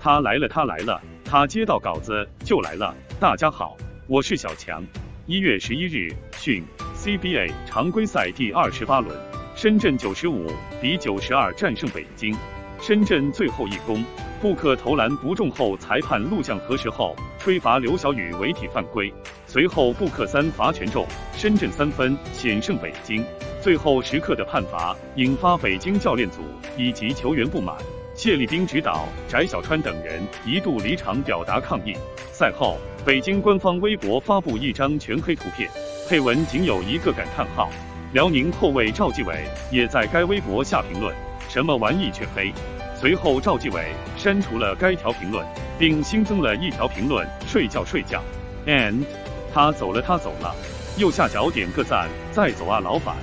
他来了，他来了，他接到稿子就来了。大家好，我是小强。1月11日，讯 CBA 常规赛第28轮，深圳95比92战胜北京。深圳最后一攻，布克投篮不中后，裁判录像核实后吹罚刘晓宇违体犯规。随后布克3罚全中，深圳3分险胜北京。最后时刻的判罚引发北京教练组以及球员不满，谢立斌指导、翟小川等人一度离场表达抗议。赛后，北京官方微博发布一张全黑图片，配文仅有一个感叹号。辽宁后卫赵继伟也在该微博下评论：“什么玩意全黑。”随后赵继伟删除了该条评论，并新增了一条评论：“睡觉睡觉 ，and 他走了他走了。”右下角点个赞，再走啊老板。